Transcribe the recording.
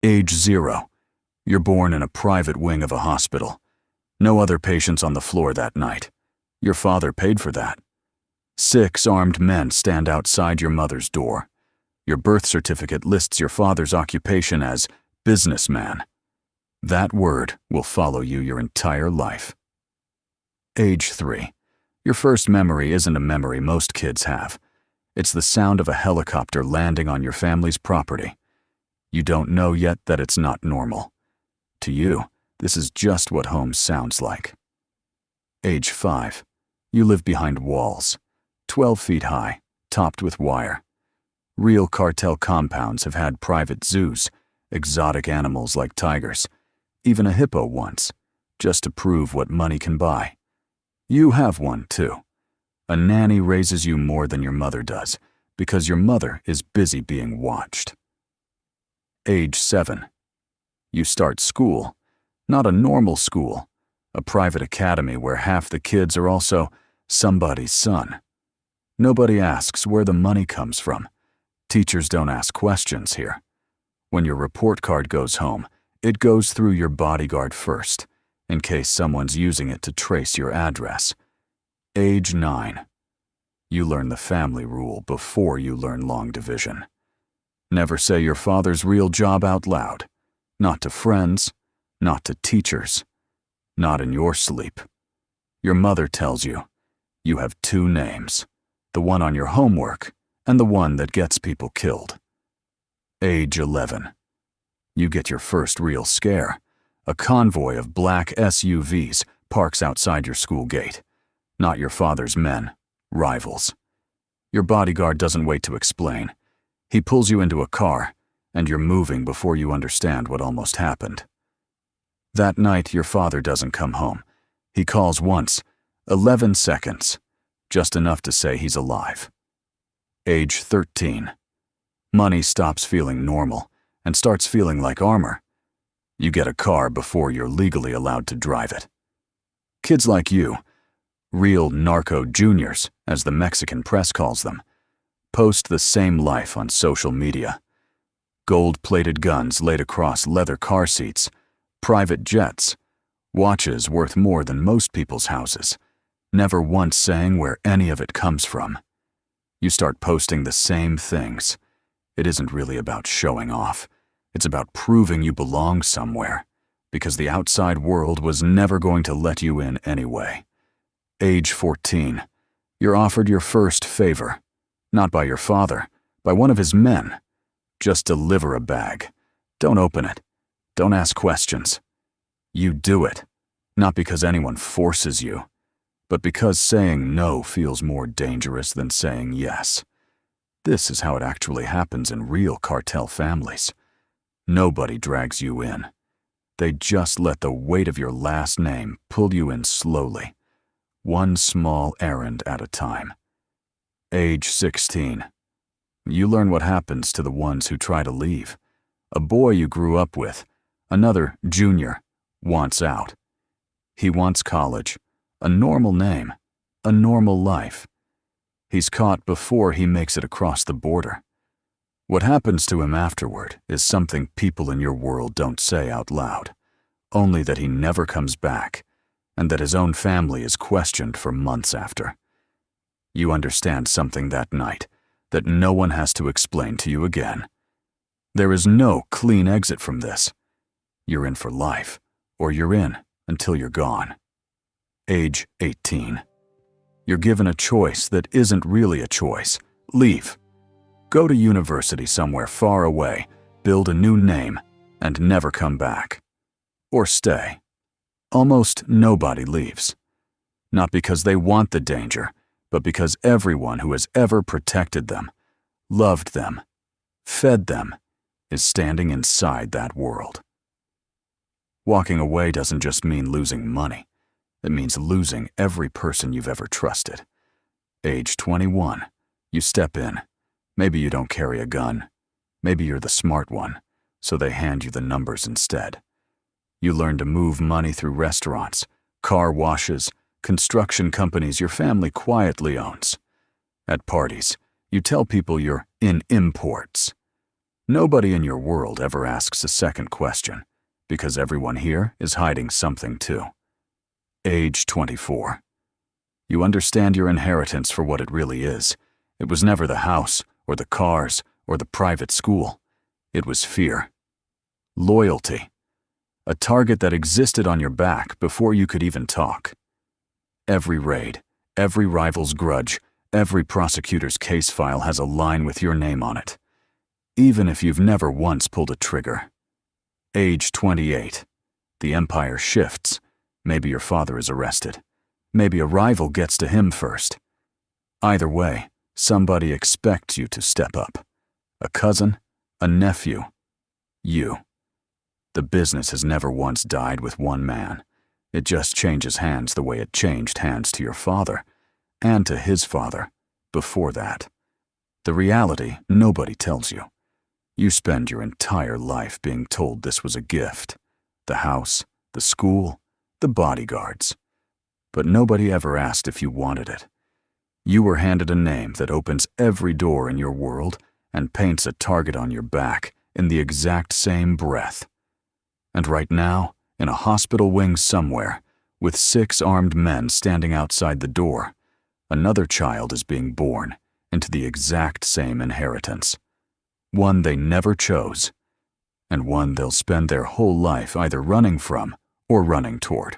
Age 0. You're born in a private wing of a hospital. No other patients on the floor that night. Your father paid for that. 6 armed men stand outside your mother's door. Your birth certificate lists your father's occupation as businessman. That word will follow you your entire life. Age 3. Your first memory isn't a memory most kids have. It's the sound of a helicopter landing on your family's property. You don't know yet that it's not normal. To you, this is just what home sounds like. Age 5. You live behind walls, 12 feet high, topped with wire. Real cartel compounds have had private zoos, exotic animals like tigers, even a hippo once, just to prove what money can buy. You have one too. A nanny raises you more than your mother does, because your mother is busy being watched. Age 7. You start school, not a normal school, a private academy where half the kids are also somebody's son. Nobody asks where the money comes from. Teachers don't ask questions here. When your report card goes home, it goes through your bodyguard first, in case someone's using it to trace your address. Age 9. You learn the family rule before you learn long division. Never say your father's real job out loud. Not to friends, not to teachers, not in your sleep. Your mother tells you, you have 2 names, the one on your homework and the one that gets people killed. Age 11. You get your first real scare. A convoy of black SUVs parks outside your school gate. Not your father's men, rivals. Your bodyguard doesn't wait to explain. He pulls you into a car, and you're moving before you understand what almost happened. That night, your father doesn't come home. He calls once, 11 seconds, just enough to say he's alive. Age 13. Money stops feeling normal and starts feeling like armor. You get a car before you're legally allowed to drive it. Kids like you, real narco juniors, as the Mexican press calls them, post the same life on social media. Gold-plated guns laid across leather car seats, private jets, watches worth more than most people's houses, never once saying where any of it comes from. You start posting the same things. It isn't really about showing off. It's about proving you belong somewhere, because the outside world was never going to let you in anyway. Age 14. You're offered your first favor. Not by your father, by one of his men. Just deliver a bag. Don't open it. Don't ask questions. You do it, not because anyone forces you, but because saying no feels more dangerous than saying yes. This is how it actually happens in real cartel families. Nobody drags you in. They just let the weight of your last name pull you in slowly, one small errand at a time. Age 16. You learn what happens to the ones who try to leave. A boy you grew up with, another junior, wants out. He wants college, a normal name, a normal life. He's caught before he makes it across the border. What happens to him afterward is something people in your world don't say out loud, only that he never comes back, and that his own family is questioned for months after. You understand something that night that no one has to explain to you again. There is no clean exit from this. You're in for life, or you're in until you're gone. Age 18. You're given a choice that isn't really a choice. Leave. Go to university somewhere far away, build a new name, and never come back. Or stay. Almost nobody leaves. Not because they want the danger, but because everyone who has ever protected them, loved them, fed them, is standing inside that world. Walking away doesn't just mean losing money. It means losing every person you've ever trusted. Age 21. You step in. Maybe you don't carry a gun. Maybe you're the smart one, so they hand you the numbers instead. You learn to move money through restaurants, car washes, construction companies your family quietly owns. At parties, you tell people you're in imports. Nobody in your world ever asks a second question, because everyone here is hiding something too. Age 24. You understand your inheritance for what it really is. It was never the house, or the cars, or the private school. It was fear. Loyalty. A target that existed on your back before you could even talk. Every raid, every rival's grudge, every prosecutor's case file has a line with your name on it, even if you've never once pulled a trigger. Age 28. The empire shifts. Maybe your father is arrested. Maybe a rival gets to him first. Either way, somebody expects you to step up. A cousin, a nephew, you. The business has never once died with one man. It just changes hands the way it changed hands to your father, and to his father, before that. The reality nobody tells you. You spend your entire life being told this was a gift. The house, the school, the bodyguards. But nobody ever asked if you wanted it. You were handed a name that opens every door in your world and paints a target on your back in the exact same breath. And right now, in a hospital wing somewhere, with 6 armed men standing outside the door, another child is being born into the exact same inheritance. One they never chose, and one they'll spend their whole life either running from or running toward.